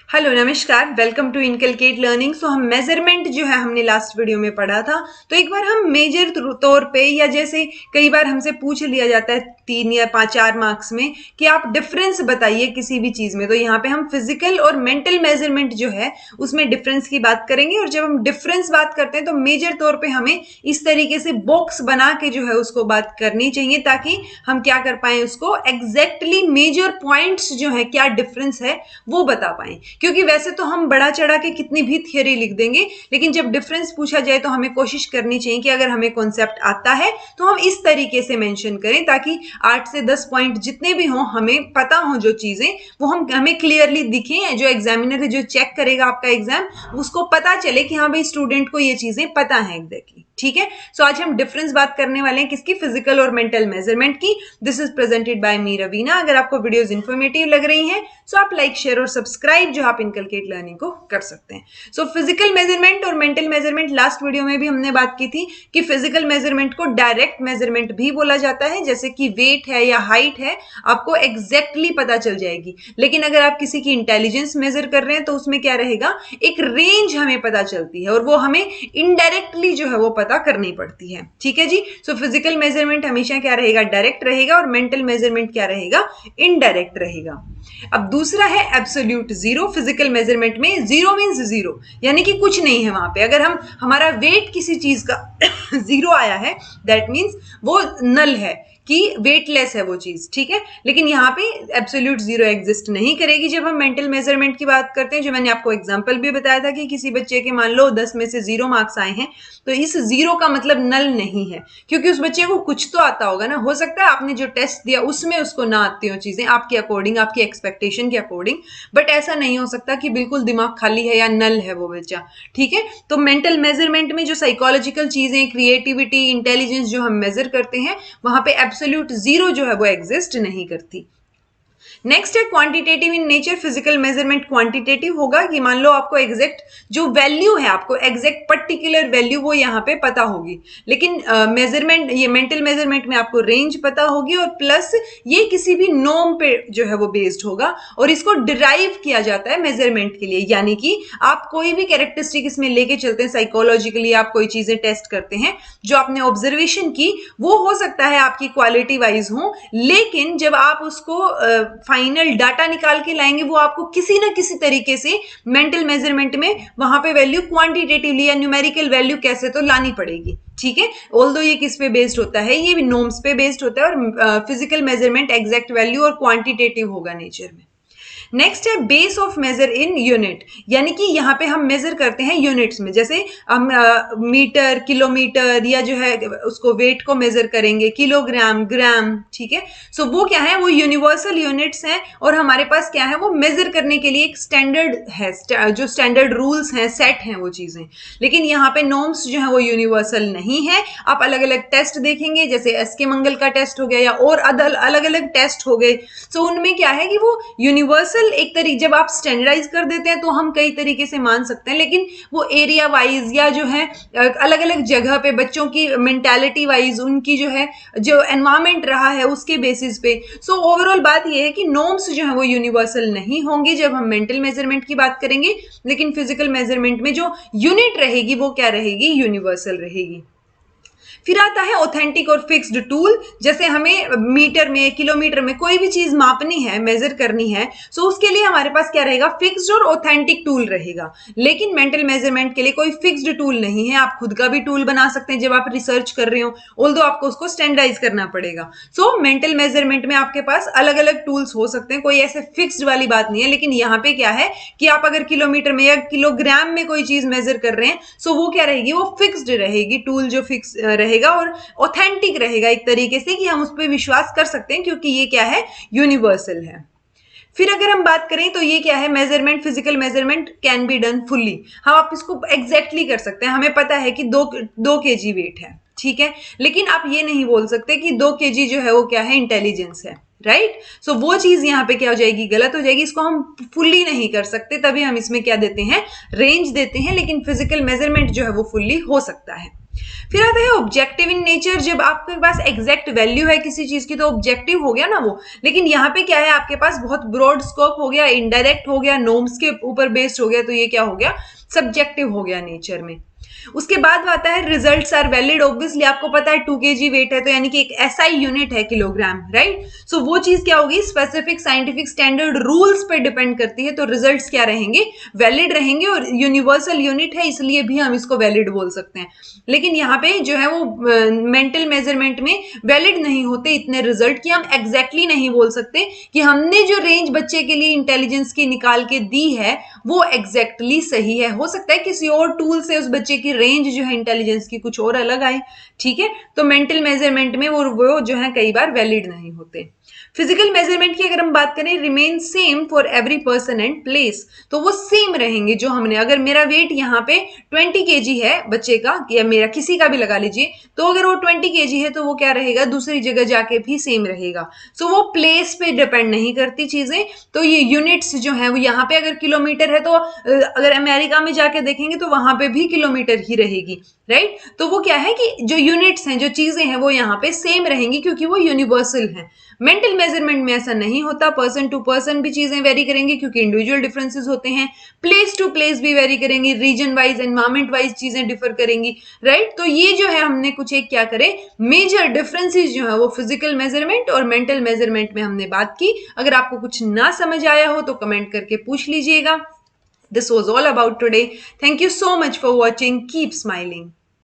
Hello नमस्कार, welcome to inculcate learning. सो हम measurement जो है हमने लास्ट वीडियो में पढ़ा था। तो एक बार हम मेजर तौर पे या जैसे कई बार हमसे पूछ लिया जाता है 3 या 5 4 मार्क्स में कि आप डिफरेंस बताइए किसी भी चीज में। तो यहाँ पे हम फिजिकल और मेंटल मेजरमेंट जो है उसमें डिफरेंस की बात करेंगे। और जब हम डिफरेंस बात करते हैं तो मेजर तौर पे हमें इस तरीके से बॉक्स बना के जो है उसको बात करनी चाहिए ताकि हम क्या कर पाए, उसको एग्जैक्टली मेजर पॉइंट्स जो है क्या डिफरेंस है वो बता पाए। क्योंकि वैसे तो हम बढ़ा चढ़ा के कितनी भी थियरी लिख देंगे, लेकिन जब डिफरेंस पूछा जाए तो हमें कोशिश करनी चाहिए कि अगर हमें कॉन्सेप्ट आता है तो हम इस तरीके से मेंशन करें ताकि 8 से 10 पॉइंट जितने भी हों हमें पता हो, जो चीजें वो हमें क्लियरली दिखें। जो एग्जामिनर है, जो चेक करेगा आपका एग्जाम, उसको पता चले कि हाँ भाई स्टूडेंट को ये चीजें पता है एग्जैक्टली। ठीक है, सो आज हम डिफरेंस बात करने वाले हैं किसकी, फिजिकल और मेंटल मेजरमेंट की। दिस इज प्रेजेंटेड बाय मी रवीना। अगर आपको वीडियोस इंफॉर्मेटिव लग रही हैं सो आप लाइक शेयर और सब्सक्राइब जो आप इनकलकेट लर्निंग को कर सकते हैं। सो फिजिकल मेजरमेंट और मेंटल मेजरमेंट, लास्ट वीडियो में भी हमने बात की थी कि फिजिकल मेजरमेंट को डायरेक्ट मेजरमेंट भी बोला जाता है, जैसे कि वेट है या हाइट है, आपको एग्जैक्टली पता चल जाएगी। लेकिन अगर आप किसी की इंटेलिजेंस मेजर कर रहे हैं तो उसमें क्या रहेगा, एक रेंज हमें पता चलती है और वो हमें इनडायरेक्टली जो है वो पता करनी पड़ती है। ठीक है जी। सो फिजिकल मेजरमेंट हमेशा क्या रहेगा, डायरेक्ट रहेगा, और मेंटल मेजरमेंट क्या रहेगा, इनडायरेक्ट रहेगा। अब दूसरा है एब्सोल्यूट जीरो। फिजिकल मेजरमेंट में जीरो मींस जीरो, यानी कि कुछ नहीं है वहां पे। अगर हमारा वेट किसी चीज का जीरो आया है, दैट मींस वो नल है, कि वेटलेस है वो चीज। ठीक है, लेकिन यहाँ पे एब्सोल्यूट जीरो एग्जिस्ट नहीं करेगी जब हम मेंटल मेजरमेंट की बात करते हैं। जो मैंने आपको एग्जांपल भी बताया था कि किसी बच्चे के मान लो 10 में से 0 मार्क्स आए हैं, तो इस जीरो का मतलब नल नहीं है, क्योंकि उस बच्चे को कुछ तो आता होगा ना। हो सकता है आपने जो टेस्ट दिया उसमें उसको ना आती हो चीजें आपके अकॉर्डिंग, आपकी एक्सपेक्टेशन के अकॉर्डिंग, बट ऐसा नहीं हो सकता कि बिल्कुल दिमाग खाली है या नल है वो बच्चा। ठीक है, तो मेंटल मेजरमेंट में जो साइकोलॉजिकल चीजें, क्रिएटिविटी, इंटेलिजेंस जो हम मेजर करते हैं, वहां पे एब्सोल्यूट जीरो जो है वो एग्जिस्ट नहीं करती। नेक्स्ट है quantitative in nature. Physical measurement quantitative होगा कि मान लो आपको एग्जैक्ट जो वैल्यू है, आपको एग्जैक्ट पर्टिकुलर वैल्यू वो यहाँ पे पता होगी। लेकिन मेजरमेंट, ये मेंटल मेजरमेंट में आपको रेंज पता होगी, और प्लस ये किसी भी नॉर्म पे जो है वो बेस्ड होगा, और इसको डिराइव किया जाता है मेजरमेंट के लिए। यानी कि आप कोई भी कैरेक्टरिस्टिक इसमें लेके चलते हैं, साइकोलॉजिकली आप कोई चीजें टेस्ट करते हैं, जो आपने ऑब्जर्वेशन की वो हो सकता है आपकी क्वालिटी वाइज हो, लेकिन जब आप उसको फाइनल डाटा निकाल के लाएंगे वो आपको किसी ना किसी तरीके से मेंटल मेजरमेंट में वहां पे वैल्यू क्वांटिटेटिवली या न्यूमेरिकल वैल्यू कैसे तो लानी पड़ेगी। ठीक है, ऑल्दो ये किस पे बेस्ड होता है, ये भी नॉर्म्स पे बेस्ड होता है, और फिजिकल मेजरमेंट एग्जैक्ट वैल्यू और क्वांटिटेटिव होगा नेचर में। नेक्स्ट है base of measure in unit, यानी कि यहाँ पे हम मेजर करते हैं यूनिट्स में। जैसे हम मीटर, किलोमीटर, या जो है उसको वेट को मेजर करेंगे, किलोग्राम, ग्राम। ठीक है, सो वो क्या है, वो यूनिवर्सल यूनिट्स हैं, और हमारे पास क्या है, वो मेजर करने के लिए एक स्टैंडर्ड है, जो स्टैंडर्ड रूल्स हैं, सेट हैं वो चीजें। लेकिन यहाँ पे नॉर्म्स जो है वो यूनिवर्सल नहीं है। आप अलग अलग टेस्ट देखेंगे, जैसे एसके मंगल का टेस्ट हो गया या और अलग अलग टेस्ट हो गए, सो उनमें क्या है कि वो यूनिवर्सल एक तरीके, जब आप स्टैंडर्डाइज कर देते हैं तो हम कई तरीके से मान सकते हैं, लेकिन वो एरिया वाइज या जो है अलग अलग जगह पे बच्चों की मेंटालिटी वाइज, उनकी जो है जो एनवायरमेंट रहा है उसके बेसिस पे। सो ओवरऑल बात ये है कि नॉर्म्स जो है वो यूनिवर्सल नहीं होंगे जब हम मेंटल मेजरमेंट की बात करेंगे, लेकिन फिजिकल मेजरमेंट में जो यूनिट रहेगी वो क्या रहेगी, यूनिवर्सल रहेगी। फिर आता है ऑथेंटिक और फिक्स्ड टूल। जैसे हमें मीटर में, किलोमीटर में कोई भी चीज मापनी है, मेजर करनी है, सो उसके लिए हमारे पास क्या रहेगा, फिक्स्ड और ऑथेंटिक टूल रहेगा। लेकिन मेंटल मेजरमेंट के लिए कोई फिक्स्ड टूल नहीं है, आप खुद का भी टूल बना सकते हैं जब आप रिसर्च कर रहे हो, ऑल्दो आपको उसको स्टैंडर्डाइज करना पड़ेगा। सो मेंटल मेजरमेंट में आपके पास अलग अलग टूल्स हो सकते हैं, कोई ऐसे फिक्स्ड वाली बात नहीं है। लेकिन यहाँ पे क्या है कि आप अगर किलोमीटर में या किलोग्राम में कोई चीज मेजर कर रहे हैं, सो वो क्या रहेगी, वो फिक्स्ड रहेगी, टूल जो फिक्स रहेगा, और ऑथेंटिक रहेगा एक तरीके से कि हम उस पर विश्वास कर सकते हैं, क्योंकि ये क्या है, यूनिवर्सल है। फिर अगर हम बात करें तो ये क्या है, measurement, physical measurement can be done fully. हम आप इसको एग्जैक्टली कर सकते हैं। हमें पता है कि 2 kg वेट है, ठीक है, लेकिन आप ये नहीं बोल सकते कि 2 kg जो है वो क्या है, इंटेलिजेंस है। राइट, सो वो चीज यहाँ पे क्या हो जाएगी, गलत हो जाएगी। इसको हम फुल्ली नहीं कर सकते, तभी हम इसमें क्या देते हैं, रेंज देते हैं। लेकिन फिजिकल मेजरमेंट जो है वो फुल्ली हो सकता है। फिर आता है ऑब्जेक्टिव इन नेचर। जब आपके पास एग्जैक्ट वैल्यू है किसी चीज की तो ऑब्जेक्टिव हो गया ना वो, लेकिन यहाँ पे क्या है, आपके पास बहुत ब्रॉड स्कोप हो गया, इनडायरेक्ट हो गया, नॉर्म्स के ऊपर बेस्ड हो गया, तो ये क्या हो गया, सब्जेक्टिव हो गया नेचर में। उसके बाद आता है रिजल्ट्स आर वैलिड। ऑब्वियसली आपको पता है 2 kg वेट है तो यानी कि एक एसआई यूनिट है किलोग्राम, राइट। सो वो चीज क्या होगी, स्पेसिफिक साइंटिफिक स्टैंडर्ड रूल्स पे डिपेंड करती है, तो रिजल्ट्स क्या रहेंगे, वैलिड रहेंगे, और यूनिवर्सल यूनिट है इसलिए भी हम इसको वैलिड बोल सकते हैं। लेकिन यहाँ पे जो है वो मेंटल मेजरमेंट में वैलिड नहीं होते इतने रिजल्ट कि हम एग्जैक्टली नहीं बोल सकते कि हमने जो रेंज बच्चे के लिए इंटेलिजेंस की निकाल के दी है वो एग्जैक्टली सही है। हो सकता है किसी और टूल से उस बच्चे की रेंज जो है इंटेलिजेंस की कुछ और अलग आए, ठीक है। तो मेंटल मेजरमेंट में वो जो है कई बार वैलिड नहीं होते। फिजिकल मेजरमेंट की अगर हम बात करें, remain same for every person and place, तो वो सेम रहेंगे। जो हमने, अगर मेरा वेट यहाँ पे 20 kg है बच्चे का या मेरा किसी का भी लगा लीजिए, तो अगर वो 20 kg है तो वो क्या रहेगा, दूसरी जगह जाके भी सेम रहेगा। सो वो प्लेस पे डिपेंड नहीं करती चीजें। तो ये यूनिट्स जो है वो यहाँ पे अगर किलोमीटर है तो अगर अमेरिका में जाके देखेंगे तो वहां पे भी किलोमीटर ही रहेगी, राइट। तो वो क्या है कि जो यूनिट्स हैं, जो चीजें हैं वो यहाँ पे सेम रहेंगी क्योंकि वो यूनिवर्सल है। मेंटल मेजरमेंट में ऐसा नहीं होता, पर्सन टू पर्सन भी चीजें वेरी करेंगी क्योंकि इंडिविजुअल डिफरेंसेस होते हैं, प्लेस टू प्लेस भी वेरी करेंगी, रीजन वाइज एनवायरमेंट वाइज चीजें डिफर करेंगी, राइट। तो ये जो है हमने कुछ एक क्या करे, मेजर डिफरेंसेस जो है वो फिजिकल मेजरमेंट और मेंटल मेजरमेंट में हमने बात की। अगर आपको कुछ ना समझ आया हो तो कमेंट करके पूछ लीजिएगा। This was all about today. Thank you so much for watching. Keep smiling.